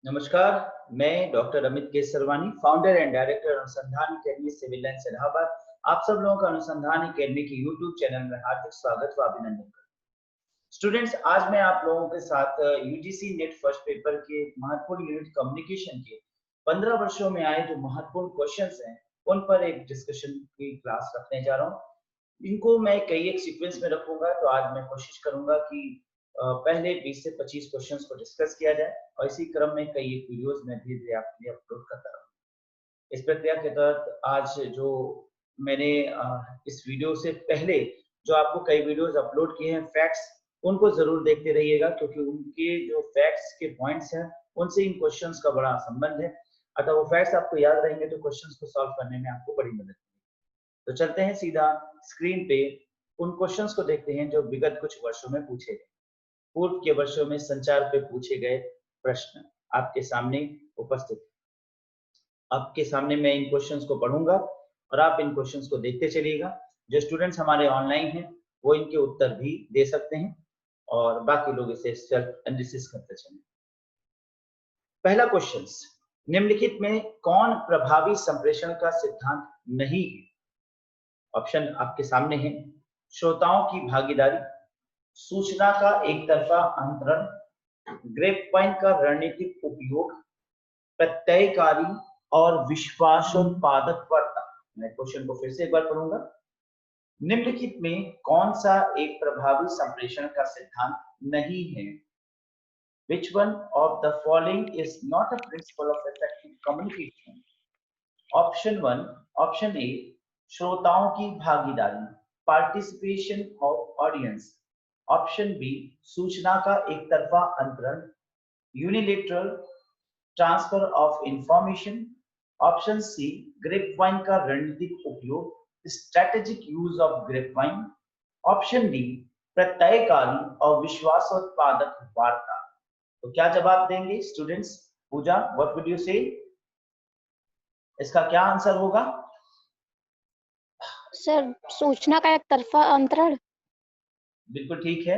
नमस्कार। मैं doctor Amit Kesarwani, founder and director अनुसंधान अकेडमी सिविल लाइन्स इलाहाबाद। आप सब लोगों का अनुसंधान अकेडमी के यूट्यूब चैनल में हार्दिक स्वागत व अभिनंदन करता हूं। स्टूडेंट्स, आज मैं आप लोगों के साथ यूजीसी नेट फर्स्ट पेपर के महत्वपूर्ण यूनिट कम्युनिकेशन के 15 वर्षों में आए जो महत्वपूर्ण क्वेश्चंस हैं, उन पर एक डिस्कशन की क्लास रखने जा रहा हूं। इनको मैं कई एक सीक्वेंस में रखूंगा, तो आज मैं कोशिश करूंगा कि पहले 20 से 25 क्वेश्चंस को डिस्कस किया जाए और इसी क्रम में कई एक वीडियोस में धीरे-धीरे आपके लिए अपलोड करता रहूँगा। इस प्रक्रिया के तहत आज जो मैंने इस वीडियो से पहले जो आपको कई वीडियोस अपलोड किए हैं फैक्ट्स, उनको ज़रूर देखते रहिएगा, क्योंकि उनके जो फैक्ट्स के पॉइंट्स हैं, उनसे इन क्वेश्चंस का बड़ा संबंध है। अतः वो फैक्ट्स आपको याद रहेंगे तो क्वेश्चंस को सॉल्व करने में आपको बड़ी मदद मिलेगी। तो चलते हैं सीधा स्क्रीन पे उन क्वेश्चंस को देखते हैं जो विगत कुछ वर्षों में पूछे गए। पूर्व के वर्षों में संचार पे पूछे गए प्रश्न आपके सामने उपस्थित हैं। आपके सामने मैं इन क्वेश्चंस को पढ़ूंगा और आप इन क्वेश्चंस को देखते चलिएगा। जो स्टूडेंट्स हमारे ऑनलाइन हैं, वो इनके उत्तर भी दे सकते हैं और बाकी लोग इसे सेल्फ एनालिसिस करते चलें। पहला क्वेश्चन, निम्नलिखित में कौन प्रभावी संप्रेषण का सिद्धांत नहीं है? ऑप्शन आपके सामने है। श्रोताओं की भागीदारी, सूचना का एक तरफा अंतरण, ग्रेपवाइन का रणनीतिक उपयोग, प्रत्ययकारी और विश्वासोत्पादकता। मैं क्वेश्चन को फिर से एक बार पढ़ूंगा। निम्नलिखित में कौन सा एक प्रभावी संप्रेषण का सिद्धांत नहीं है? Which one of the following is not a principle of effective communication? Option 1, option A, श्रोताओं की भागीदारी, participation of audience. Option B, सूचना का एक तरफा अंतरण, unilateral transfer of information. Option C, grapevine का रणनीतिक उपयोग, strategic use of grapevine. Option D, प्रत्ययकारी और विश्वासोत्पादक वार्ता। तो क्या जवाब देंगे students? Pooja, what would you say? इसका क्या आंसर होगा? सर, सूचना का एक तरफा अंतरण। बिल्कुल ठीक है।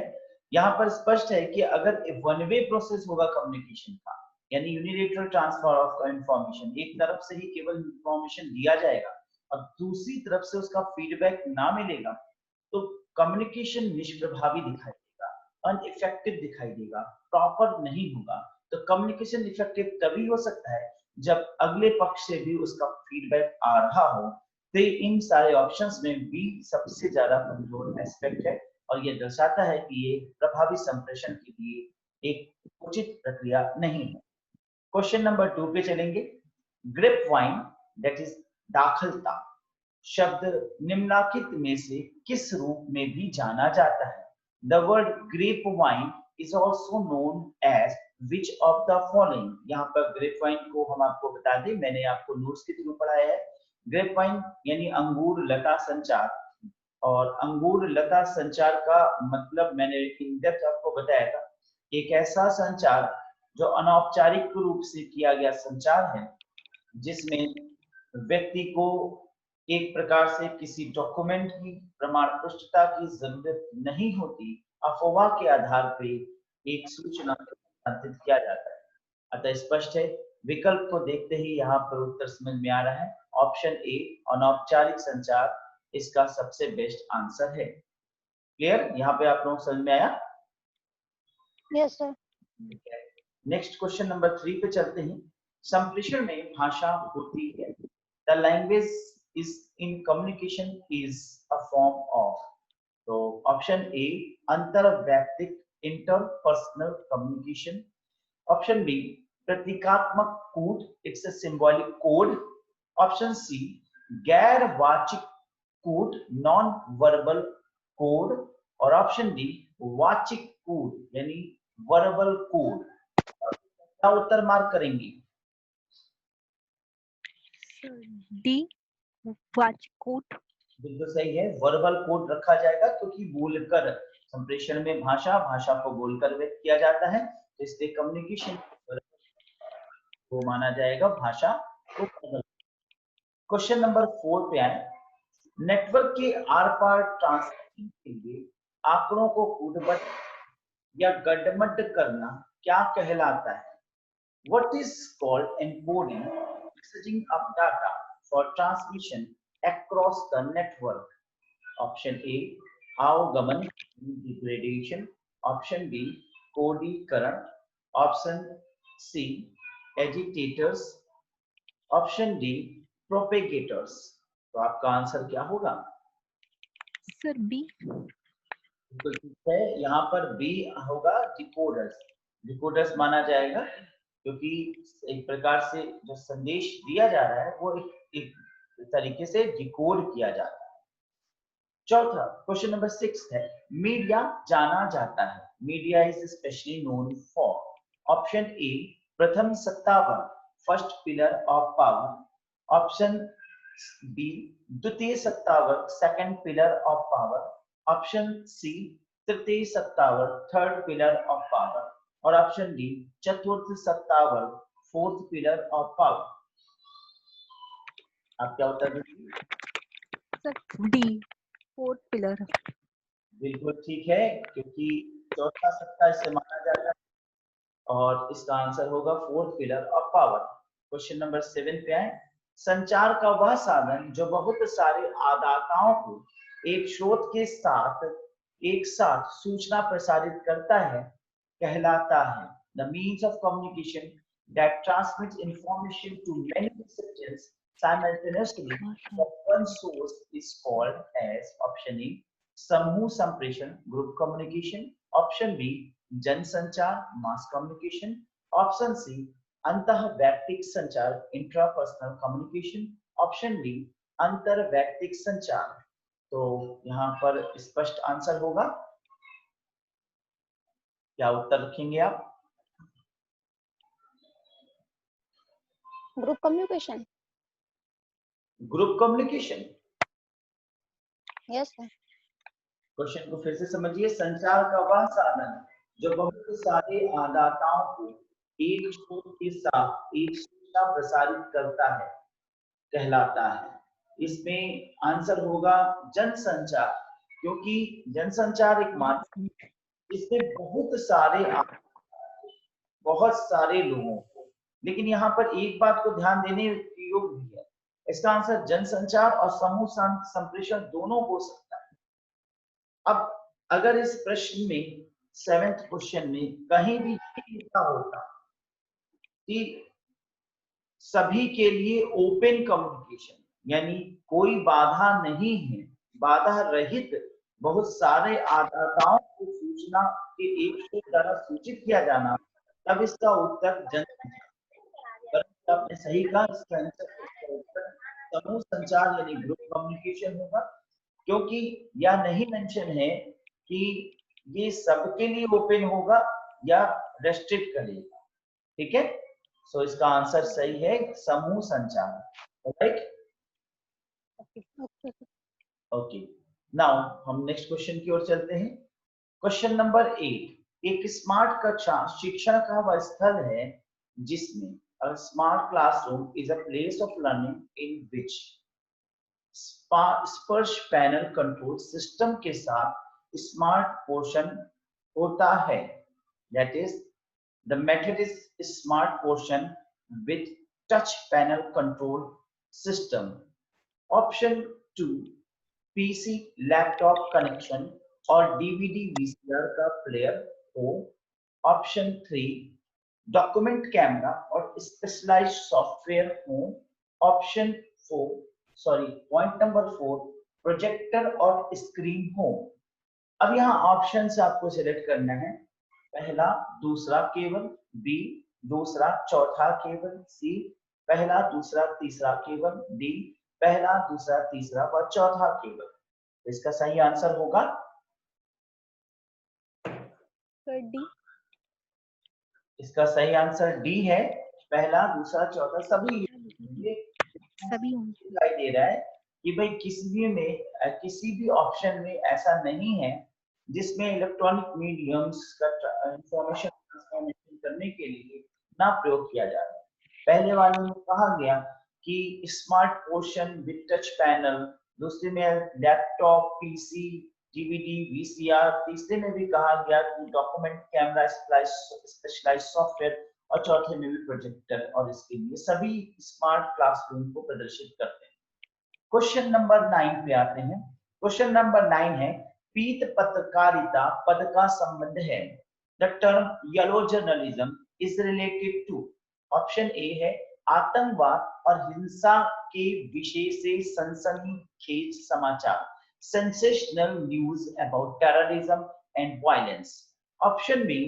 यहाँ पर स्पष्ट है कि अगर वन वे प्रोसेस होगा कम्युनिकेशन का, यानी यूनिलेटरल ट्रांसफर ऑफ इंफॉर्मेशन, एक तरफ से ही केवल इंफॉर्मेशन दिया जाएगा और दूसरी तरफ से उसका फीडबैक ना मिलेगा, तो कम्युनिकेशन निष्प्रभावी दिखाई देगा, अनइफेक्टिव दिखाई देगा, प्रॉपर नहीं होगा। तो कम्युनिकेशन इफेक्टिव तभी हो सकता है जब अगले पक्ष से भी उसका फीडबैक आ रहा हो। तो इन सारे ऑप्शंस में बी सबसे ज्यादा कमजोर एस्पेक्ट है और ये दर्शाता है कि ये प्रभावी संप्रेषण के लिए एक उचित प्रक्रिया नहीं है। क्वेश्चन नंबर 2 पे चलेंगे। ग्रेप वाइन, दैट इज दाखलता, शब्द निम्नलिखित में से किस रूप में भी जाना जाता है? The word grape vine is also known as which of the following. यहाँ पर ग्रेप वाइन को हम आपको बता दें, मैंने आपको नोट्स के थ्रू पढ़ाया है। ग्रेप वाइन यानी अंगूर लता संचार, और अंगूर लता संचार का मतलब मैंने इन डेप्थ आपको बताया था। एक ऐसा संचार जो अनौपचारिक रूप से किया गया संचार है, जिसमें व्यक्ति को एक प्रकार से किसी डॉक्यूमेंट की प्रमाण पुष्टता की जरूरत नहीं होती, अफवाह के आधार पर एक सूचना हस्तांतरित किया जाता है। अतः स्पष्ट है, विकल्प को देखते ही यहाँ पर उत्तर समझ में आ रहा है। ऑप्शन ए, अनौपचारिक संचार, इसका सबसे बेस्ट आंसर है। क्लियर? यहाँ पे आप लोग समझ में आया? Yes sir. Next question number 3 पे चलते हैं। संप्रेषण में भाषा होती है। The language is in communication is a form of. तो ऑप्शन ए, अंतरवैयक्तिक इंटरपर्सनल कम्युनिकेशन। ऑप्शन बी, प्रतीकात्मक कूट, it's a symbolic code. Option C, गैर वाचिक कूट, नॉन वर्बल कोड। और ऑप्शन डी, वाचिक कोड यानी वर्बल कोड। क्या उत्तर मार्क करेंगे? डी, वाचिक कोड। बिल्कुल सही है, वर्बल कोड रखा जाएगा क्योंकि बोलकर संप्रेषण में भाषा को बोलकर व्यक्त किया जाता है, तो इसलिए कम्युनिकेशन को माना जाएगा भाषा को। क्वेश्चन नंबर 4 पे आए। नेटवर्क के आर पार ट्रांसमिशन के लिए आंकड़ों को कूटबद्ध या गड्ढमड्ड करना क्या कहलाता है? What is called encoding, messaging of data for transmission across the network? Option A, अवगमन degradation. Option B, कोडीकरण. Option C, agitators. Option D, propagators. तो आपका आंसर क्या होगा? Sir B. बिल्कुल ठीक है, यहाँ पर बी होगा डिकोडर्स. डिकोडर्स माना जाएगा क्योंकि एक प्रकार से जो संदेश दिया जा रहा है वो एक तरीके से डिकोड किया जाता है. चौथा क्वेश्चन नंबर 6 है, मीडिया जाना जाता है. Media is specially known for. Option A, प्रथम सत्तावर, first pillar of power. Option B, द्वितीय सत्तावर, second pillar of power. Option C, तृतीय सत्तावर, थर्ड पिलर ऑफ पावर. और ऑप्शन डी, चतुर्थ सत्तावर, फोर्थ पिलर ऑफ पावर. आप क्या उत्तर देंगे? Sir D, fourth pillar. बिल्कुल ठीक है, क्योंकि चौथा सत्ता इसे माना जाता है और इसका आंसर होगा fourth pillar of power. Question number 7 पे आए. संचार का वह साधन जो बहुत सारे आदाताओं को एक स्रोत के साथ एक साथ सूचना प्रसारित करता है कहलाता है. The means of communication that transmits information to many recipients simultaneously from one source is called as option A, समूह संप्रेषण, group communication. Option B, जनसंचार, mass communication. Option C, अंतःवैयक्तिक संचार, इंट्रापर्सनल कम्युनिकेशन. ऑप्शन डी, अंतरवैयक्तिक संचार. तो यहाँ पर स्पष्ट answer होगा. क्या उत्तर रखेंगे आप? Group communication. Group communication. Yes sir. Question को फिर से समझिए. संचार का वह साधन जो बहुत सारे आदाताओं को एक स्रोत के साथ एक सूचना प्रसारित करता है कहलाता है. इसमें आंसर होगा जनसंचार, क्योंकि जनसंचार एक माध्यम इसमें बहुत सारे लोगों को. लेकिन यहाँ पर एक बात को ध्यान देने योग्य भी है, इसका आंसर जनसंचार और समूह संप्रेषण दोनों हो सकता है. अब अगर इस प्रश्न में 7th क्वेश्चन में कहीं भी लिखा होता कि सभी के लिए ओपन कम्युनिकेशन, यानी कोई बाधा नहीं है, बाधा रहित बहुत सारे आदाताओं को सूचना के एक के द्वारा सूचित किया जाना, तब इसका उत्तर जनसंचार. आपने सही कहा, इसका उत्तर समूह संचार यानी ग्रुप कम्युनिकेशन होगा, क्योंकि यह नहीं मेंशन है कि ये सबके लिए ओपन होगा या रेस्ट्रिक्ट करेगा. ठीक है, सो इसका आंसर सही है समूह संचार. राइट. ओके, नाउ हम नेक्स्ट क्वेश्चन की ओर चलते हैं. क्वेश्चन नंबर 8, एक स्मार्ट कक्षा शिक्षण का वह स्थल है जिसमें a smart classroom is a place of learning in which स्पर्श पैनल कंट्रोल सिस्टम के साथ स्मार्ट पोर्शन होता है. That is the method is smart portion with touch panel control system. Option 2, PC laptop connection और DVD VCR का player हो. Option 3, document camera और specialised software हो. ऑप्शन 4, पॉइंट नंबर 4, प्रोजेक्टर और स्क्रीन हो. अब यहाँ ऑप्शन से आपको सिलेक्ट करना है. पहला, दूसरा केवल. बी, दूसरा चौथा केवल. सी, पहला दूसरा तीसरा केवल. डी, पहला दूसरा तीसरा व चौथा केवल. इसका सही आंसर होगा डी. इसका सही आंसर डी है. पहला दूसरा चौथा सभी दिखाई दे रहा है कि भाई किसी भी ऑप्शन में ऐसा नहीं है जिसमें इलेक्ट्रॉनिक मीडियम्स का इंफॉर्मेशन ट्रांसफॉर्मेशन करने के लिए ना प्रयोग किया जा रहा है. पहले वाले में कहा गया कि smart portion with touch panel, दूसरे में लैपटॉप, पीसी, डीवीडी, वीसीआर, तीसरे में भी कहा गया कि डॉक्यूमेंट कैमरा, स्पेशलाइज्ड सॉफ्टवेयर और चौथे में भी प्रोजेक्टर और स्क्रीन, ये सभी स्मार्ट क्लासरूम को प्रदर्शित करते हैं। क्वेश्चन नंबर 9 पे आते हैं। क्वेश्चन नंबर 9 है, पीत पत्रकारिता पद का संबंध है। The term yellow journalism is related to, option A है आतंकवाद और हिंसा के विषय से सनसनीखेज समाचार, sensational news about terrorism and violence. Option B,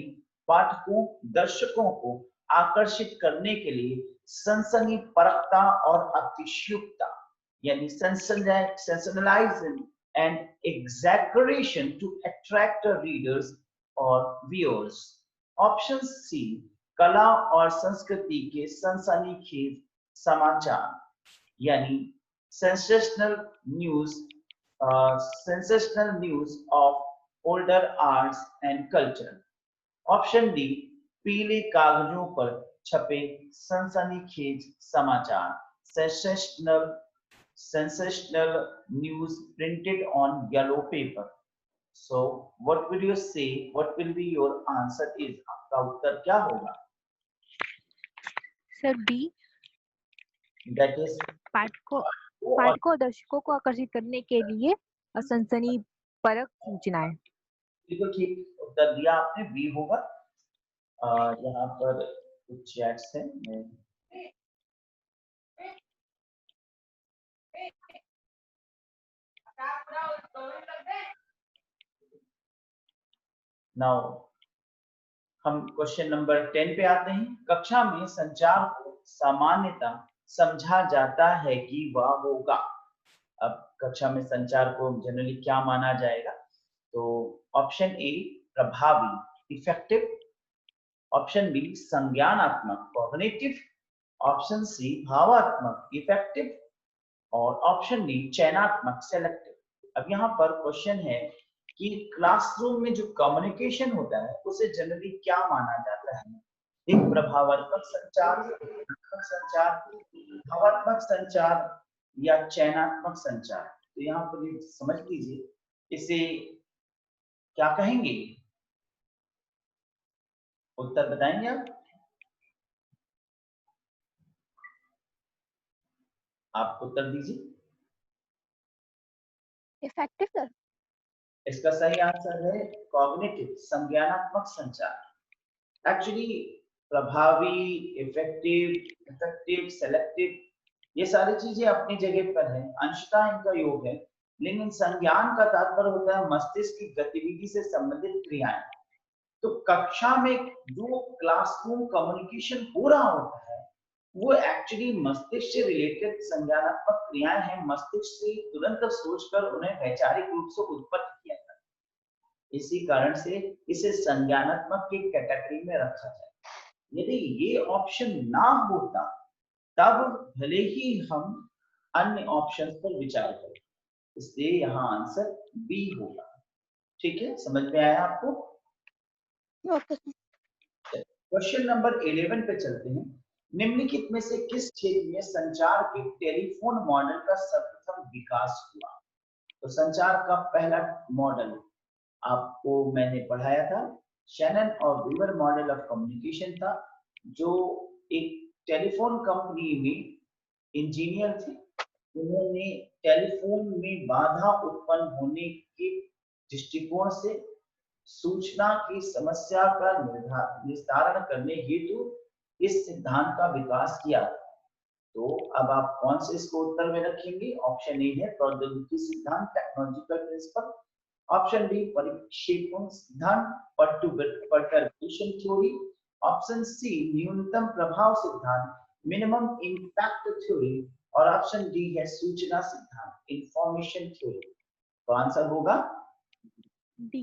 पाठकों दर्शकों को आकर्षित करने के लिए सनसनी परखता और अतिशयोक्ता, यानी sensationalizing and exaggeration to attract the readers or viewers. Option C, कला और संस्कृति के सनसनीखेज समाचार, यानी sensational news, sensational news of older arts and culture. Option D, पीले कागजों पर छपे सनसनीखेज समाचार, sensational news printed on yellow paper. So what will you say, what will be your answer is, आपका उत्तर क्या होगा? सर बी, That is पाठकों और दर्शकों को आकर्षित करने के लिए सनसनी परक सूचनाएं। बिल्कुल ठीक उत्तर दिया आपने, बी होगा। यहाँ पर कुछ चैट्स हैं, मैं नाउ हम क्वेश्चन नंबर 10 पे आते हैं। कक्षा में संचार को सामान्यतः समझा जाता है कि वह होगा। अब कक्षा में संचार को जनरली क्या माना जाएगा? तो ऑप्शन ए प्रभावी इफेक्टिव, ऑप्शन बी संज्ञानात्मक कॉग्निटिव, ऑप्शन सी भावात्मक इफेक्टिव और ऑप्शन डी चयनात्मक सेलेक्टिव। अब यहाँ पर क्वेश्चन है कि क्लासरूम में जो कम्युनिकेशन होता है उसे जनरली क्या माना जाता है? एक प्रभावात्मक संचार, भावात्मक संचार या चयनात्मक संचार। तो यहाँ पर ये समझ लीजिए, इसे क्या कहेंगे? उत्तर बताएंगे आप उत्तर दीजिए। Effective sir. इसका सही आंसर है कॉग्निटिव, संज्ञानात्मक संचार। एक्चुअली प्रभावी, इफेक्टिव, सेलेक्टिव, ये सारी चीजें अपनी जगह पर है, अंशतः इनका योग है, लेकिन संज्ञान का तात्पर्य होता है मस्तिष्क की गतिविधि से संबंधित क्रियाएं। तो कक्षा में जो क्लासरूम कम्युनिकेशन हो रहा होता है वो एक्चुअली मस्तिष्क से रिलेटेड संज्ञानात्मक क्रियाएं हैं। मस्तिष्क से तुरंत सोचकर उन्हें वैचारिक रूप से उत्पन्न किया जाता है, इसी कारण से इसे संज्ञानात्मक की कैटेगरी में रखा जाए। यदि ये ऑप्शन ना होता तब भले ही हम अन्य ऑप्शंस पर विचार करें, इसलिए यहाँ आंसर बी होगा। ठीक है, समझ में आया आपको? क्वेश्चन नंबर 11 पे चलते हैं। निम्नलिखित में से किस क्षेत्र में संचार के टेलीफोन मॉडल का सर्वप्रथम विकास हुआ? तो संचार का पहला मॉडल आपको मैंने पढ़ाया था, शैनन और वीवर मॉडल ऑफ कम्युनिकेशन था, जो एक टेलीफोन कंपनी में इंजीनियर थे। उन्होंने टेलीफोन में बाधा उत्पन्न होने के दृष्टिकोण से सूचना की समस्या का निस्तारण करने हेतु इस सिद्धांत का विकास किया। तो अब आप कौन से इसको उत्तर में रखेंगे? ऑप्शन ए है प्रौद्योगिकी सिद्धांत, टेक्नोलॉजिकल प्रिंसिपल, ऑप्शन बी परिक्षेपण सिद्धांत, परटर्बेशन थ्योरी, ऑप्शन सी न्यूनतम प्रभाव सिद्धांत, मिनिमम इम्पैक्ट थ्योरी और ऑप्शन डी है सूचना सिद्धांत, इंफॉर्मेशन थ्योरी। तो आंसर होगा डी,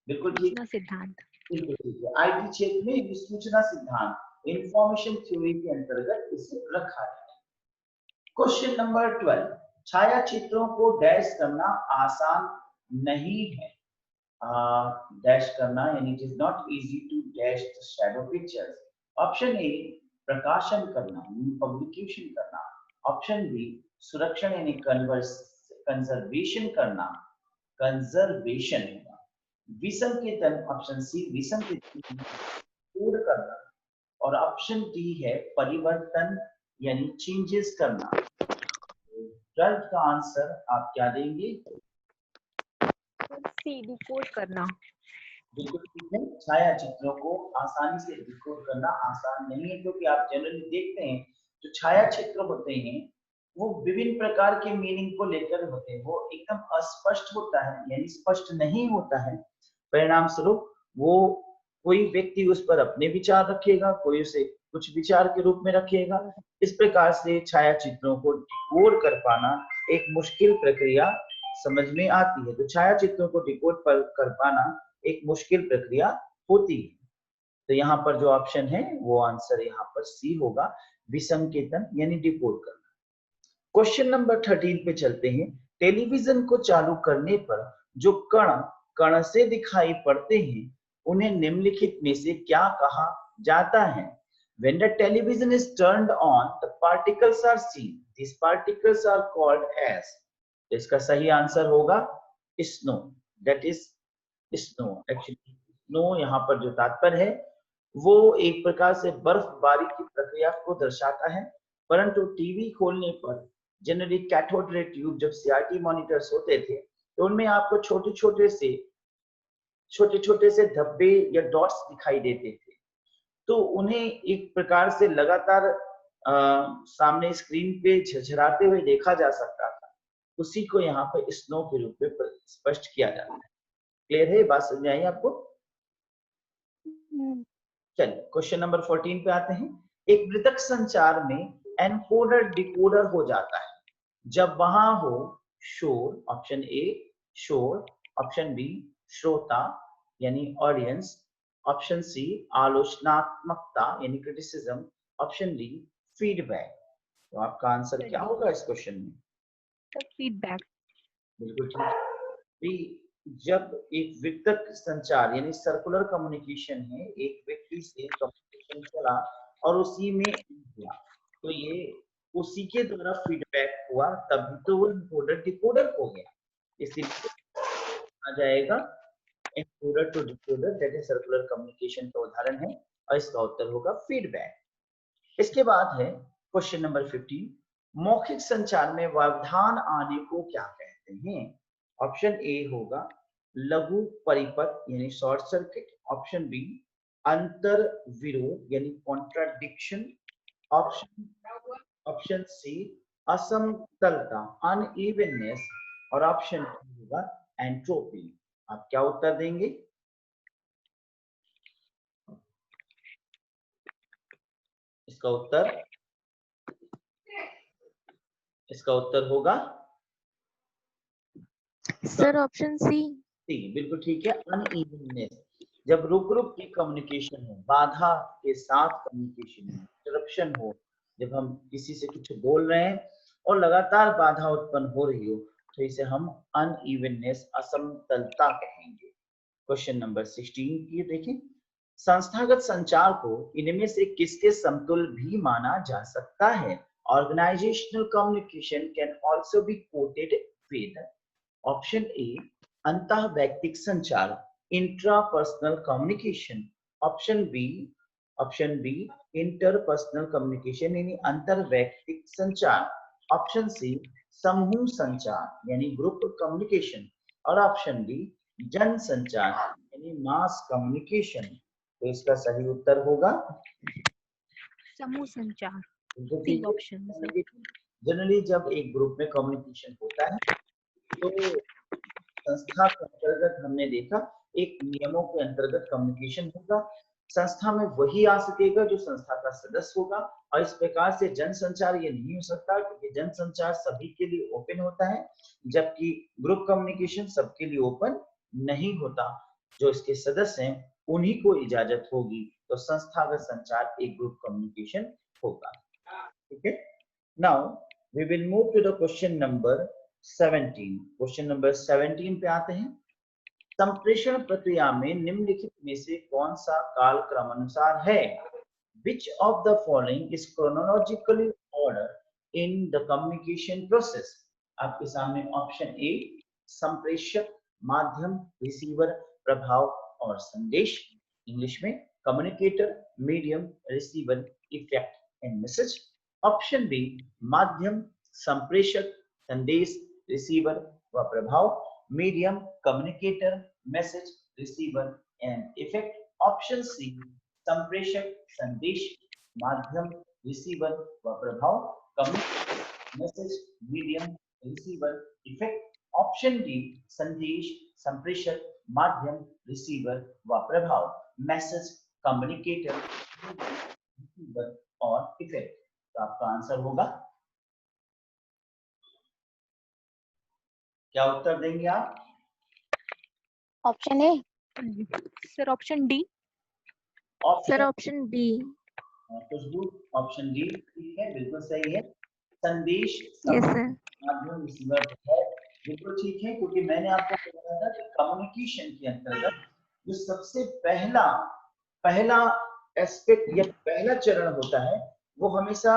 बिल्कुल ठीक सिद्धांत। बिल्कुल ठीक है, आईटी क्षेत्र में सूचना सिद्धांत इंफॉर्मेशन थ्योरी के अंतर्गत इसे रखा जाए। क्वेश्चन नंबर 12, छाया चित्रों को डैश करना आसान नहीं है। डैश करना यानी it is not easy to dash the shadow pictures. Option A प्रकाशन करना, पब्लिकेशन करना, ऑप्शन बी सुरक्षण यानी कंजर्वेशन करना, कंजर्वेशन होगा, विषम के तन, ऑप्शन सी विषम के तन करना, और ऑप्शन डी है परिवर्तन यानी चेंजेस करना। 12th का आंसर आप क्या देंगे? सी, डिकोड करना। बिल्कुल ठीक है। छायाचित्रों को आसानी से डिकोड करना आसान नहीं है, क्योंकि आप जनरली देखते हैं जो छायाचित्र होते हैं वो विभिन्न प्रकार के मीनिंग को लेकर होते हैं, वो एकदम अस्पष्ट होता है यानी स्पष्ट नहीं होता है। परिणाम स्वरूप वो कोई व्यक्ति उस पर अपने विचार रखेगा, कोई उसे कुछ विचार के रूप में रखेगा। इस प्रकार से छायाचित्रों को डिकोड कर पाना एक मुश्किल प्रक्रिया समझ में आती है। तो छायाचित्रों को डिकोड कर पाना एक मुश्किल प्रक्रिया होती है। तो यहाँ पर जो ऑप्शन है वो आंसर यहाँ पर सी होगा, विसंकेतन यानी डिकोड करना। क्वेश्चन नंबर 13 पे चलते हैं। टेलीविजन को चालू करने पर जो कण कण से दिखाई पड़ते हैं उन्हें निम्नलिखित में से क्या कहा जाता है? When the television is turned on, the particles are seen. These particles are called as. इसका सही आंसर होगा snow. That is snow. Actually, snow यहाँ पर जो तात्पर्य है वो एक प्रकार से बर्फबारी की प्रक्रिया को दर्शाता है, परंतु टीवी खोलने पर जनरली कैथोड रे ट्यूब जब सीआरटी मॉनिटर्स होते थे तो उनमें आपको छोटे छोटे से धब्बे या डॉट्स दिखाई देते थे, तो उन्हें एक प्रकार से लगातार सामने स्क्रीन पे झरझराते हुए देखा जा सकता था। उसी को यहाँ पर स्नो के रूप में स्पष्ट किया जाता है। क्लियर है? बात समझ आई आपको? चलिए क्वेश्चन नंबर 14 पे आते हैं। एक मृतक संचार में एनकोडर डिकोडर हो जाता है जब वहां हो शोर, ऑप्शन ए शोर, ऑप्शन बी श्रोता यानी ऑडियंस, ऑप्शन सी आलोचनात्मकता यानी क्रिटिसिज्म, ऑप्शन डी फीडबैक। तो आपका आंसर क्या होगा इस क्वेश्चन में? फीडबैक। बिल्कुल ठीक। जब एक वितरक संचार यानी सर्कुलर कम्युनिकेशन है, एक व्यक्ति से कम्युनिकेशन चला और उसी में हुआ, तो ये उसी के द्वारा फीडबैक हुआ, तभी तो वो एनकोडर डिकोडर हो गया। इसीलिए आ जाएगा encoder to decoder, that is circular communication का उदाहरण है और इसका उत्तर होगा फीडबैक। इसके बाद है क्वेश्चन नंबर 15। मौखिक संचार में व्यवधान आने को क्या कहते हैं? ऑप्शन ए होगा लघु परिपथ यानी शॉर्ट सर्किट, ऑप्शन बी अंतर विरोध यानी कॉन्ट्राडिक्शन, ऑप्शन सी असमतलता अनइवननेस, और ऑप्शन डी होगा एंट्रोपी। आप क्या उत्तर देंगे? इसका उत्तर होगा सर ऑप्शन सी। बिल्कुल ठीक है, अनइवननेस। जब रुक रुक की कम्युनिकेशन हो, बाधा के साथ कम्युनिकेशन हो, इंटरप्शन हो, जब हम किसी से कुछ बोल रहे हैं और लगातार बाधा उत्पन्न हो रही हो, तो इसे हम अनइवननेस असमतलता कहेंगे। क्वेश्चन नंबर 16 की देखिए। संस्थागत संचार को इनमें से किसके समतुल्य भी माना जा सकता है? Organisational communication can also be coated with option A अंतः वैयक्तिक संचार intrapersonal communication, option B interpersonal communication यानी अंतर वैयक्तिक संचार, ऑप्शन सी समूह संचार यानी ग्रुप कम्युनिकेशन, और ऑप्शन डी जन संचार यानी मास कम्युनिकेशन। तो इसका सही उत्तर होगा समूह संचार। ऑप्शन जनरली जब एक ग्रुप में कम्युनिकेशन होता है तो संस्था के अंतर्गत हमने देखा एक नियमों के अंतर्गत कम्युनिकेशन होगा। संस्था में वही आ सकेगा जो संस्था का सदस्य होगा, और इस प्रकार से जनसंचार ये नहीं हो सकता क्योंकि जनसंचार सभी के लिए ओपन होता है, जबकि ग्रुप कम्युनिकेशन सबके लिए ओपन नहीं होता। जो इसके सदस्य हैं उन्हीं को इजाजत होगी, तो संस्थागत संचार एक ग्रुप कम्युनिकेशन होगा। ठीक है, now we will move to the question number 17। Question number 17 पे आते हैं। संप्रेषण प्रक्रिया में निम्नलिखित में से कौन सा कालक्रम अनुसार है? Which of the following is chronologically order in the communication process? आपके सामने ऑप्शन ए संप्रेषक, माध्यम, रिसीवर, प्रभाव और संदेश, इंग्लिश में communicator, medium, receiver, effect and message. Option B, माध्यम, संप्रेषक, संदेश, रिसीवर व प्रभाव. Medium, communicator, message, receiver and effect. Option C, संप्रेषक, संदेश, माध्यम, रिसीवर व प्रभाव. Communicator, message, medium, receiver, effect. Option D, संदेश, संप्रेषक, माध्यम, रिसीवर व प्रभाव. मैसेज, कम्युनिकेटर, रिसीवर और इफेक्ट. तो आपका आंसर होगा, क्या उत्तर देंगे आप? Option A. Sir option D. Sir option D. Khushboo, option D ठीक है, बिल्कुल सही है. संदेश, यस सर. माध्यम, रिसीवर है, बिल्कुल ठीक है, क्योंकि मैंने आपको बताया था कि कम्युनिकेशन के अंतर्गत जो सबसे पहला एस्पेक्ट या पहला चरण होता है वो हमेशा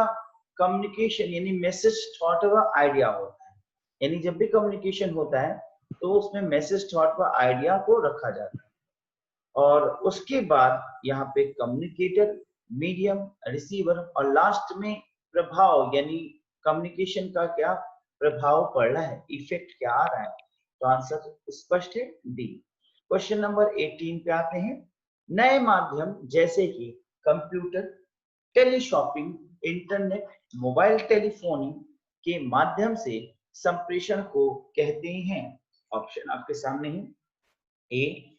कम्युनिकेशन यानी मैसेज, थॉट व आइडिया होता है. यानी जब भी कम्युनिकेशन होता है तो उसमें मैसेज, थॉट व आइडिया को रखा जाता है और उसके बाद यहाँ पे कम्युनिकेटर, मीडियम, रिसीवर और लास्ट में प्रभाव यानी कम्युनिकेशन का क्या प्रभाव पड़ रहा है, इफेक्ट क्या आ रहा है. तो आंसर स्पष्ट है, डी. क्वेश्चन नंबर 18 पे आते हैं. नए माध्यम जैसे कि computer, teleshopping, internet, mobile telephony के माध्यम से संप्रेषण को कहते हैं. ऑप्शन आपके सामने है. ए,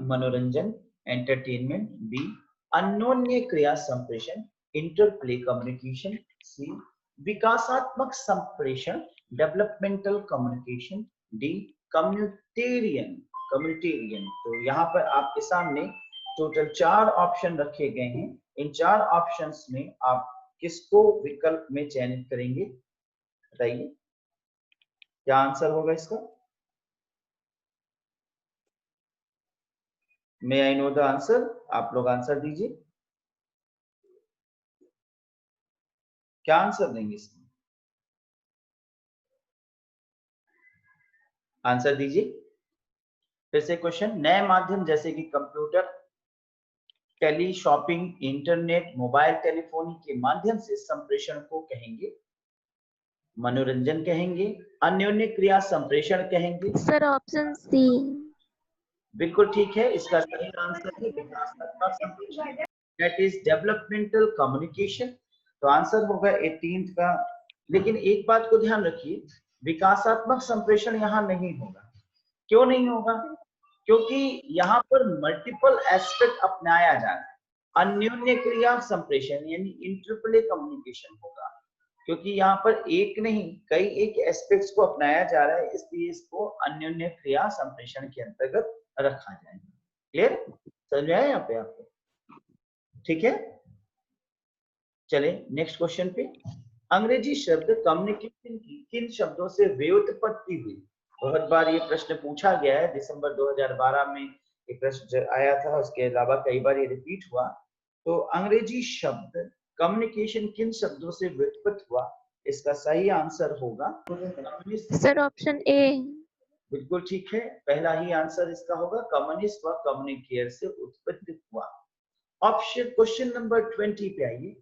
मनोरंजन, एंटरटेनमेंट. बी, अन्योन्य क्रिया संप्रेषण, इंटरप्ले कम्युनिकेशन. सी, विकासात्मक संप्रेषण, डेवलपमेंटल कम्युनिकेशन. D, communitarian. तो यहाँ पर आपके सामने टोटल 4 ऑप्शन रखे गए हैं. इन 4 ऑप्शंस में आप किसको विकल्प में चयनित करेंगे, बताइए क्या आंसर होगा इसका? मे आई नो द आंसर? आप लोग आंसर दीजिए, क्या आंसर देंगे इसमें? आंसर दीजिए. फिर से क्वेश्चन, नए माध्यम जैसे कि computer, teleshopping, internet, mobile telephony के माध्यम से संप्रेषण को कहेंगे, मनोरंजन कहेंगे, अन्योन्य क्रिया संप्रेषण कहेंगे. Sir option C. बिल्कुल ठीक है, इसका सही आंसर है विकासात्मक संप्रेषण, दैट इज डेवलपमेंटल कम्युनिकेशन. तो आंसर होगा 18 का. लेकिन एक बात को ध्यान रखिए, विकासात्मक संप्रेषण यहाँ नहीं होगा. क्यों नहीं होगा? क्योंकि यहाँ पर मल्टीपल एस्पेक्ट अपनाया जा रहा है. अन्योन्य क्रिया संप्रेषण यानी इंटरप्ले कम्युनिकेशन होगा, क्योंकि यहाँ पर एक नहीं कई एक एस्पेक्ट्स को अपनाया जा रहा है, इसलिए इसको अन्योन्य क्रिया संप्रेषण के अंतर्गत रखा जाएगा. क्लियर? समझ में आया यहाँ पे आपको? ठीक है, चले नेक्स्ट क्वेश्चन पे. अंग्रेजी शब्द कम्युनिकेशन की किन शब्दों से व्युत्पत्ति हुई? बहुत बार ये प्रश्न पूछा गया है. दिसंबर 2012 में ये प्रश्न आया था, उसके अलावा कई बार ये रिपीट हुआ. तो अंग्रेजी शब्द कम्युनिकेशन किन शब्दों से व्युत्पत्त हुआ? इसका सही आंसर होगा सर ऑप्शन ए. बिल्कुल ठीक है, पहला ही आंसर इसका होगा, कम्युनिस्ट व कम्युनिकेयर से उत्पत्ति हुआ. ऑप्शन क्वेश्चन नंबर 20 पे आइए.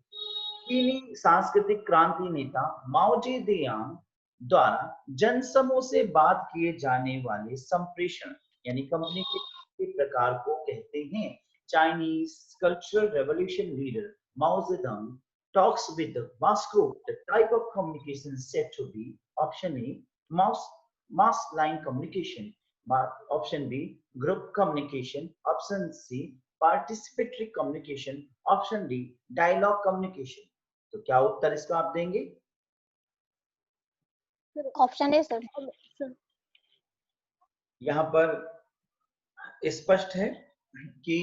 चीनी सांस्कृतिक क्रांति नेता माओ जेडुयांग द्वारा जनसमूह से बात किए जाने वाले संप्रेषण यानी कम्युनिकेशन के प्रकार को कहते हैं. Chinese cultural revolution leader Mao Zedong talks with the mass group. The type of communication said to be option A, mass line communication. Option B, group communication. Option C, participatory communication. Option D, dialogue communication. तो क्या उत्तर इसका आप देंगे? Option A sir. यहाँ पर स्पष्ट है कि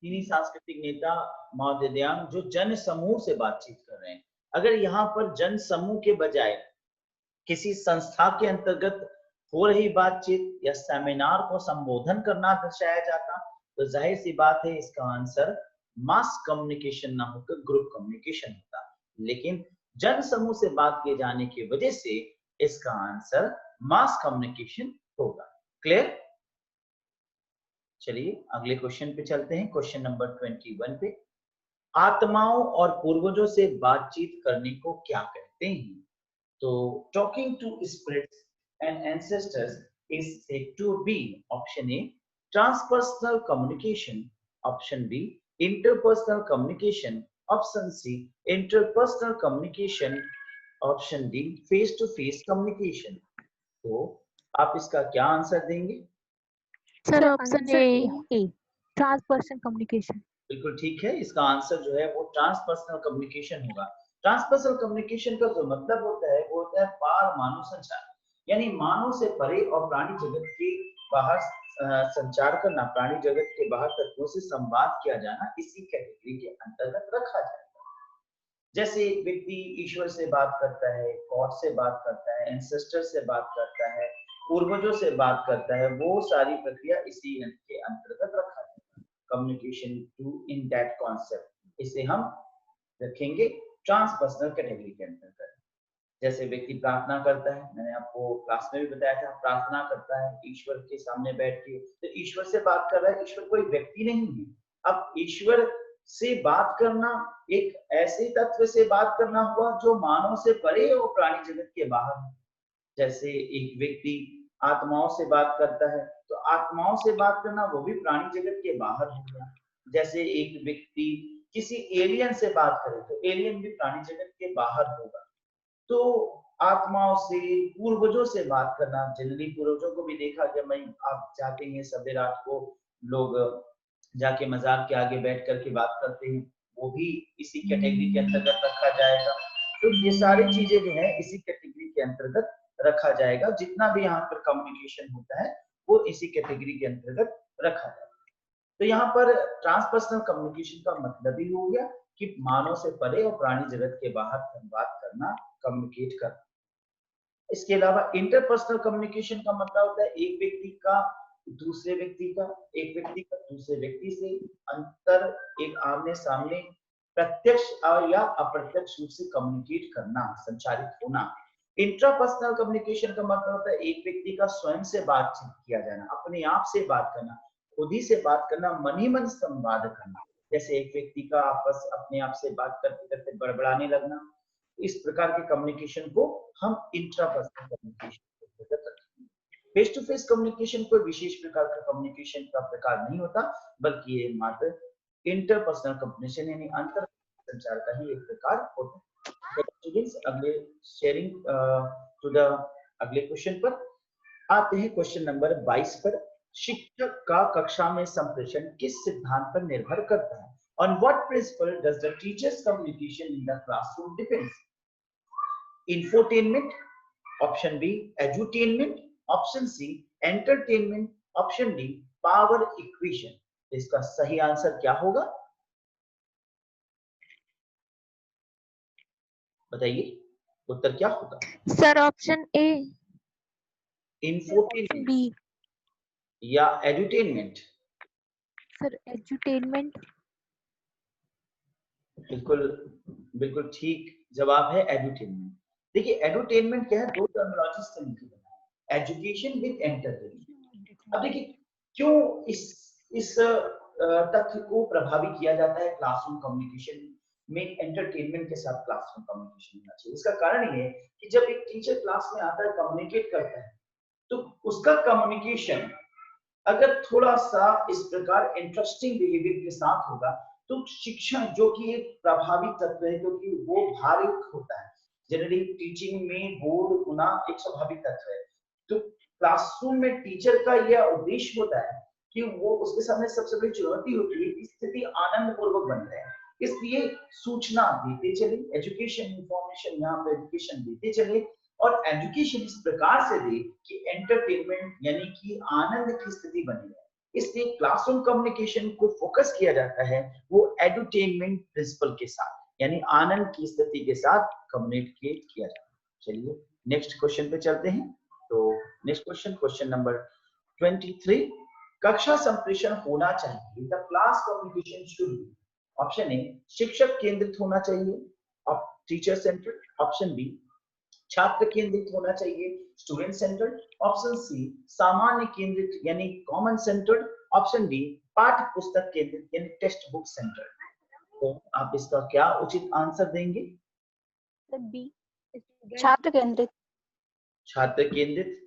चीनी सांस्कृतिक नेता माओ जेडुयांग जो जन समूह से बातचीत कर रहे हैं. अगर यहाँ पर जन समूह के बजाय किसी संस्था के अंतर्गत हो रही बातचीत या सेमिनार को संबोधन करना दर्शाया जाता तो जाहिर सी बात है इसका आंसर मास कम्युनिकेशन ना होकर ग्रुप कम्युनिकेशन होता. लेकिन जन समूह से बात किए जाने की वजह से इसका आंसर मास कम्युनिकेशन होगा. क्लियर? चलिए अगले क्वेश्चन पे चलते हैं, क्वेश्चन नंबर 21 पे। आत्माओं और पूर्वजों से बातचीत करने को क्या कहते हैं? तो talking to spirits and ancestors is said to be option A transpersonal communication, option B interpersonal communication, option C interpersonal communication, option D face to face communication. तो आप इसका क्या आंसर देंगे? Sir option A transpersonal communication. बिल्कुल ठीक है, इसका answer जो है वो ट्रांसपर्सनल कम्युनिकेशन होगा। ट्रांसपर्सनल कम्युनिकेशन का जो मतलब होता है वो होता है पार मानव संचार, यानी मानव से परे और प्राणी जगत के बाहर संचार करना, प्राणी जगत के बाहर तत्वों से संवाद किया जाना, इसी कैटेगरी के अंतर्गत रखा जाएगा। जैसे एक व्यक्ति ईश्वर से बात करता है, गॉड से बात करता है, एंसेस्टर से बात करता है, पूर्वजों से बात करता है, वो सारी प्रक्रिया इसी के अंतर्गत रखा जाएगा, communication to in that concept. इसे हम रखेंगे ट्रांसपर्सनल कैटेगरी के अंतर्गत। जैसे व्यक्ति प्रार्थना करता है, मैंने आपको क्लास में भी बताया था, प्रार्थना करता है ईश्वर के सामने बैठ के, तो ईश्वर से बात कर रहा है, ईश्वर कोई व्यक्ति नहीं है। अब ईश्वर से बात करना एक ऐसे तत्व से बात करना हुआ जो मानव से परे और प्राणी जगत के बाहर है। जैसे एक व्यक्ति आत्माओं से बात करता है, तो आत्माओं से बात करना वो भी प्राणी जगत के बाहर होगा। जैसे एक व्यक्ति किसी एलियन से बात करे तो एलियन भी प्राणी जगत के बाहर होगा। तो आत्माओं से, पूर्वजों से बात करना, जनरली पूर्वजों को भी देखा जब मैं आप जाते हैं सवेरे रात को, लोग जाके मजार के आगे बैठ करके बात करते हैं, वो भी इसी कैटेगरी के अंतर्गत रखा जाएगा। तो ये सारी चीजें जो है इसी कैटेगरी के अंतर्गत रखा जाएगा। जितना भी यहाँ पर कम्युनिकेशन होता है वो इसी कैटेगरी के अंतर्गत रखा जाएगा। तो यहाँ पर ट्रांसपर्सनल कम्युनिकेशन का मतलब ही हो गया कि मानव से परे और प्राणी जगत के बाहर संवाद करना, कम्युनिकेट करना। इसके अलावा इंटरपर्सनल कम्युनिकेशन का मतलब होता है एक व्यक्ति का दूसरे व्यक्ति का, एक व्यक्ति का दूसरे व्यक्ति से अंतर, एक आमने सामने प्रत्यक्ष या अप्रत्यक्ष रूप से कम्युनिकेट करना, संचारित होना। इंट्रापर्सनल कम्युनिकेशन का मतलब होता है एक व्यक्ति का स्वयं से बातचीत किया जाना, अपने आप से बात करना, खुद ही से बात करना, मन ही मन संवाद करना। जैसे एक व्यक्ति का आपस अपने आप से बात करते करते बड़बड़ाने लगना, इस प्रकार के कम्युनिकेशन को हम इंट्रापर्सनल कम्युनिकेशन कहते हैं। फेस टू फेस कम्युनिकेशन कोई विशेष प्रकार का कम्युनिकेशन का प्रकार नहीं होता, बल्कि ये मात्र इंटरपर्सनल कम्युनिकेशन यानी अंतर संचार का ही एक प्रकार होता है। स्टूडेंट्स, अगले शेयरिंग टू द अगले क्वेश्चन पर आते हैं, क्वेश्चन नंबर 22 पर। शिक्षक का कक्षा में संप्रेषण किस सिद्धांत पर निर्भर करता है? On what principle does the teacher's communication in the classroom depends? Infotainment, option B edutainment, option C entertainment, option D power equation। इसका सही आंसर क्या होगा बताइए, उत्तर क्या होगा? Sir option A. Infotainment B या एडुटेनमेंट? Sir edutainment. बिल्कुल बिल्कुल ठीक जवाब है एडुटेनमेंट। देखिए एडुटेनमेंट क्या है, दो टर्मिनोलॉजीज से मिलकर बना है, एजुकेशन विद एंटरटेनमेंट। अब देखिए क्यों इस तथ्य को प्रभावी किया जाता है क्लासरूम कम्युनिकेशन में एंटरटेनमेंट के साथ क्लासरूम कम्युनिकेशन होना चाहिए। इसका कारण ये है कि जब एक टीचर क्लास में आता है, कम्युनिकेट करता है, तो उसका कम्युनिकेशन अगर थोड़ा सा इस प्रकार इंटरेस्टिंग बिहेवियर के साथ होगा तो शिक्षण जो कि एक प्रभावी तत्व है, क्योंकि वो भारित होता है, जनरली टीचिंग में बोर्ड होना एक स्वाभाविक तत्व है। तो क्लासरूम में टीचर का यह उद्देश्य होता है कि वो उसके सामने सबसे बड़ी चुनौती होती है कि स्थिति आनंद पूर्वक बन रहे, इसलिए सूचना देते चले, एजुकेशन इंफॉर्मेशन यहाँ पे एजुकेशन देते चले, और एजुकेशन इस प्रकार से दे कि एंटरटेनमेंट यानी कि आनंद की स्थिति बनी रहे। इसलिए क्लासरूम कम्युनिकेशन को फोकस किया जाता है वो एडुटेनमेंट प्रिंसिपल के साथ, यानी आनंद की स्थिति के साथ कम्युनिकेट किया जाता है। चलिए नेक्स्ट क्वेश्चन पे चलते हैं। तो नेक्स्ट क्वेश्चन, क्वेश्चन नंबर 23, कक्षा संप्रेषण होना चाहिए, the class communication should be, option ए शिक्षक केंद्रित होना चाहिए, टीचर सेंट्रिक, ऑप्शन बी छात्र केंद्रित होना चाहिए, स्टूडेंट सेंटर्ड, ऑप्शन सी सामान्य केंद्रित यानी कॉमन सेंटर्ड, ऑप्शन डी पाठ्य पुस्तक केंद्रित यानी टेक्स्ट बुक सेंटर। तो आप इसका क्या उचित आंसर देंगे? बी, छात्र केंद्रित। छात्र केंद्रित।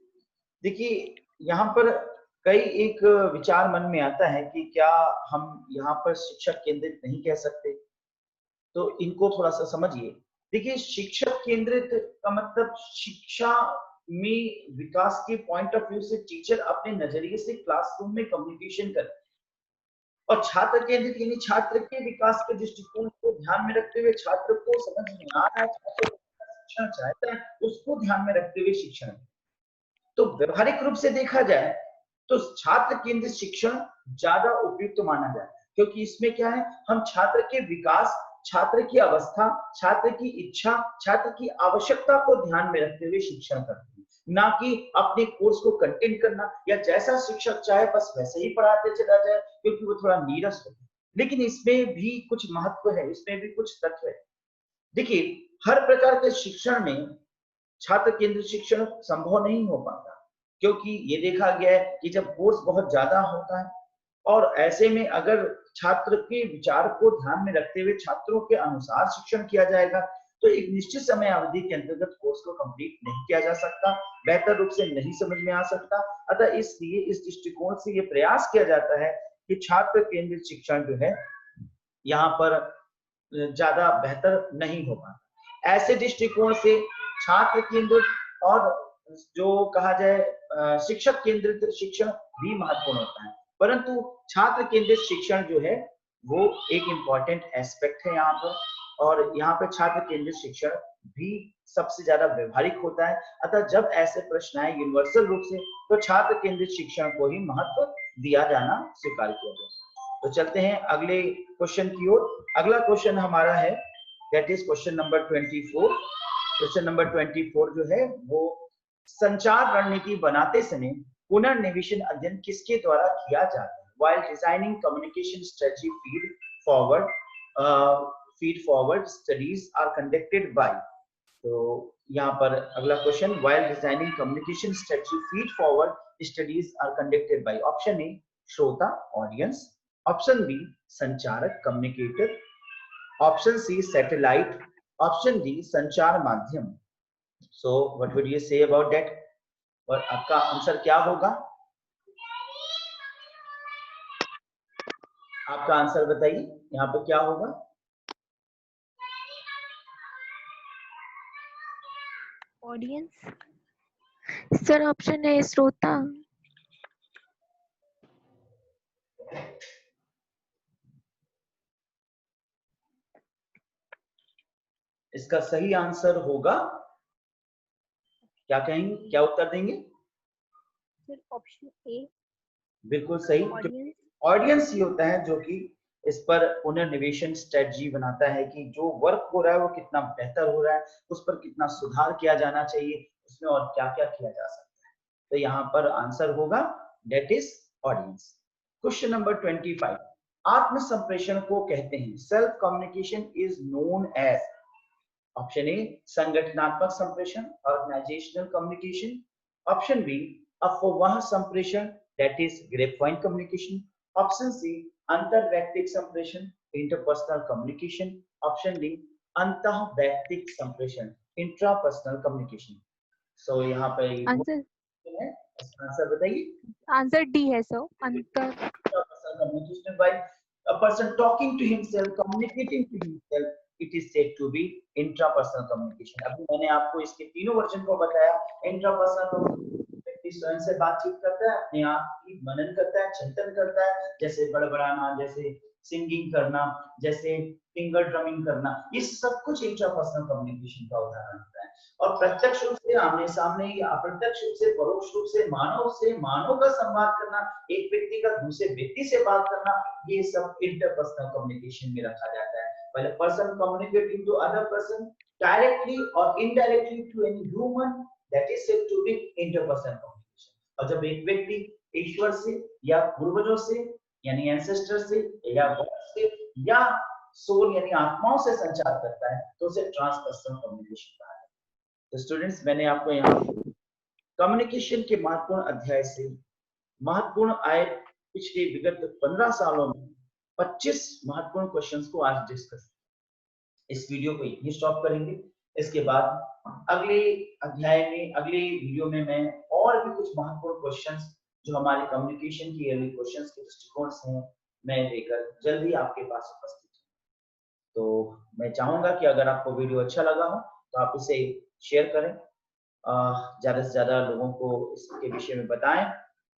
देखिए यहाँ पर कई एक विचार मन में आता है कि क्या हम यहाँ पर शिक्षक केंद्रित नहीं कह सकते, तो इनको थोड़ा सा समझिए। देखिए शिक्षक केंद्रित का मतलब शिक्षा में विकास के पॉइंट ऑफ व्यू से टीचर अपने नजरिए से क्लासरूम में कम्युनिकेशन करे, और छात्र केंद्रित यानी छात्र के विकास के दृष्टिकोण को ध्यान में रखते हुए, छात्र को समझ में आ रहा है, छात्र शिक्षण चाहता है, उसको ध्यान में रखते हुए शिक्षण। तो व्यवहारिक रूप से देखा जाए तो छात्र केंद्रित शिक्षण ज्यादा उपयुक्त माना जाए, क्योंकि इसमें क्या है, हम छात्र के विकास, छात्र की अवस्था, छात्र की इच्छा, छात्र की आवश्यकता को ध्यान में रखते हुए शिक्षण करते हैं, ना कि अपने कोर्स को कंटेंट करना या जैसा शिक्षक चाहे बस वैसे ही पढ़ाते चला जाए, क्योंकि वो थोड़ा नीरस होता है। लेकिन इसमें भी कुछ महत्व है, इसमें भी कुछ तथ्य है। देखिए हर प्रकार के शिक्षण में छात्र केंद्रित शिक्षण संभव नहीं हो पाता, क्योंकि ये देखा गया है कि जब कोर्स बहुत ज्यादा होता है और ऐसे में अगर छात्र के विचार को ध्यान में रखते हुए छात्रों के अनुसार शिक्षण किया जाएगा तो एक निश्चित समय अवधि के अंतर्गत कोर्स को कंप्लीट नहीं किया जा सकता, बेहतर रूप से नहीं समझ में आ सकता। अतः इसलिए इस दृष्टिकोण से ये प्रयास किया जाता है कि छात्र केंद्रित शिक्षण जो है यहाँ पर ज्यादा बेहतर नहीं हो पाता। ऐसे दृष्टिकोण से छात्र केंद्रित और जो कहा जाए शिक्षक केंद्रित शिक्षण भी महत्वपूर्ण होता है, परंतु छात्र केंद्रित शिक्षण जो है वो एक इम्पॉर्टेंट एस्पेक्ट है यहाँ पर, और यहाँ पे छात्र केंद्रित शिक्षण भी सबसे ज्यादा व्यवहारिक होता है। अतः जब ऐसे प्रश्न आए यूनिवर्सल रूप से तो छात्र केंद्रित शिक्षण को ही महत्व दिया जाना स्वीकार किया जाए। तो चलते हैं अगले क्वेश्चन की ओर। अगला क्वेश्चन हमारा है that is question number 24। Question number 24 जो है वो संचार रणनीति बनाते समय पुनर्निवेशन अध्ययन किसके द्वारा किया जाता है? While designing communication strategy feed forward studies are conducted by। तो यहाँ पर अगला question, while designing communication strategy feed forward studies are conducted by। Option A श्रोता ऑडियंस, ऑप्शन बी संचारक communicator, option C satellite, option D संचार माध्यम। So what would you say about that? और आपका आंसर क्या होगा? आपका आंसर बताइए, यहाँ पे क्या होगा? ऑडियंस। सर ऑप्शन ए श्रोता। इसका सही आंसर होगा, क्या कहेंगे, क्या उत्तर देंगे? सर ऑप्शन ए बिल्कुल सही। ऑडियंस। ऑडियंस ही होता है जो कि इस पर पुनर्निवेशन स्ट्रेटजी बनाता है कि जो वर्क हो रहा है वो कितना बेहतर हो रहा है, उस पर कितना सुधार किया जाना चाहिए, उसमें और क्या क्या किया जा सकता है। तो यहाँ पर आंसर होगा that is audience. Question number 25, आत्म संप्रेषण को कहते हैं self communication is known as. Option A संगठनात्मक संप्रेषण ऑर्गेनाइजेशनल कम्युनिकेशन, ऑप्शन बी अफवाह संप्रेषण that is grapevine communication, option C अंतरवैयक्तिक संप्रेषण इंटरपर्सनल कम्युनिकेशन, ऑप्शन डी अंतःवैयक्तिक संप्रेषण इंट्रापर्सनल कम्युनिकेशन। सो यहाँ पे आंसर है, आंसर बताइए। आंसर डी है sir, Interpersonal communication by a person talking to himself, communicating to himself, it is said to be intrapersonal communication। अभी मैंने आपको इसके तीनों वर्जन को बताया। इंट्रापर्सनल व्यक्ति स्वयं से बातचीत करता है, अपने आप की मनन करता है, चिंतन करता है, जैसे बड़बड़ाना, जैसे सिंगिंग करना, जैसे फिंगर ड्रमिंग करना, ये सब कुछ इंट्रापर्सनल कम्युनिकेशन का उदाहरण होता है। और प्रत्यक्ष रूप से आमने सामने या अप्रत्यक्ष रूप से परोक्ष रूप से मानव का संवाद करना, एक व्यक्ति का दूसरे व्यक्ति से बात करना, ये सब इंटरपर्सनल कम्युनिकेशन में रखा जाता है। While a person communicating to other person directly or indirectly to any human, that is said to be interpersonal communication। और जब एक व्यक्ति ईश्वर से या पूर्वजों से यानी एंसेस्टर से या गॉड से या सोल यानी आत्माओं से संचार करता है तो उसे ट्रांसपर्सनल कम्युनिकेशन कहा जाता है। तो स्टूडेंट्स, मैंने आपको यहाँ कम्युनिकेशन के महत्वपूर्ण अध्याय से महत्वपूर्ण आए पिछले विगत 15 सालों में 25 महत्वपूर्ण क्वेश्चंस को आज डिस्कस। इस वीडियो को यहीं स्टॉप करेंगे। इसके बाद अगले अध्याय में, अगले वीडियो में मैं और भी कुछ महत्वपूर्ण क्वेश्चंस जो हमारे कम्युनिकेशन की अर्ली क्वेश्चंस के दृष्टिकोण से हैं, मैं लेकर जल्दी आपके पास उपस्थित हूँ। तो मैं चाहूंगा कि अगर आपको वीडियो अच्छा लगा हो तो आप इसे शेयर करें, ज्यादा से ज्यादा लोगों को इसके विषय में बताएं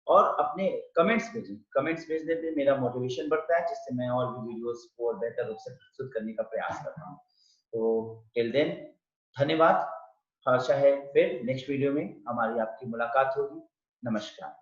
और अपने कमेंट्स भेजें। कमेंट्स भेजने पे मेरा मोटिवेशन बढ़ता है, जिससे मैं और भी वीडियोस को और बेहतर रूप से प्रस्तुत करने का प्रयास करता हूँ। तो टिल देन धन्यवाद। आशा है फिर नेक्स्ट वीडियो में हमारी आपकी मुलाकात होगी। नमस्कार।